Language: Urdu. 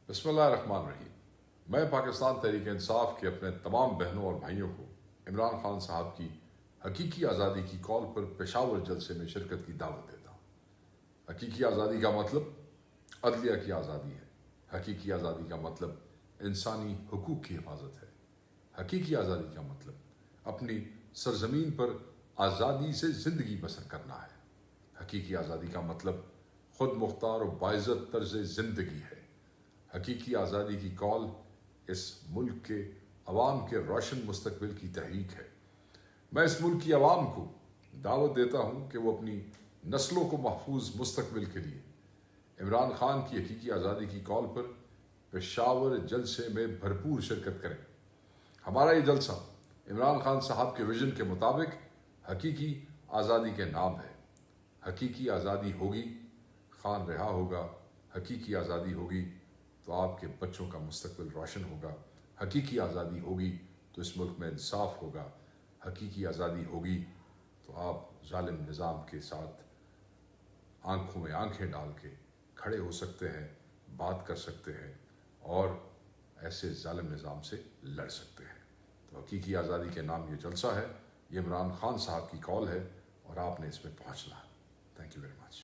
بسم اللہ الرحمن الرحیم۔ میں پاکستان تحریک انصاف کے اپنے تمام بہنوں اور بھائیوں کو عمران خان صاحب کی حقیقی آزادی کی کال پر پشاور جلسے میں شرکت کی دعوت دیتا ہوں۔ حقیقی آزادی کا مطلب عدلیہ کی آزادی ہے۔ حقیقی آزادی کا مطلب انسانی حقوق کی حفاظت ہے۔ حقیقی آزادی کا مطلب اپنی سرزمین پر آزادی سے زندگی بسر کرنا ہے۔ حقیقی آزادی کا مطلب خود مختار و باعزت طرز زندگی ہے۔ حقیقی آزادی کی کال اس ملک کے عوام کے روشن مستقبل کی تحریک ہے۔ میں اس ملک کی عوام کو دعوت دیتا ہوں کہ وہ اپنی نسلوں کو محفوظ مستقبل کے لیے عمران خان کی حقیقی آزادی کی کال پر پشاور جلسے میں بھرپور شرکت کریں۔ ہمارا یہ جلسہ عمران خان صاحب کے ویژن کے مطابق حقیقی آزادی کے نام ہے۔ حقیقی آزادی ہوگی، خان رہا ہوگا۔ حقیقی آزادی ہوگی تو آپ کے بچوں کا مستقبل روشن ہوگا۔ حقیقی آزادی ہوگی تو اس ملک میں انصاف ہوگا۔ حقیقی آزادی ہوگی تو آپ ظالم نظام کے ساتھ آنکھوں میں آنکھیں ڈال کے کھڑے ہو سکتے ہیں، بات کر سکتے ہیں اور ایسے ظالم نظام سے لڑ سکتے ہیں۔ تو حقیقی آزادی کے نام یہ جلسہ ہے، یہ عمران خان صاحب کی کال ہے اور آپ نے اس میں پہنچنا ہے۔ Thank you very much.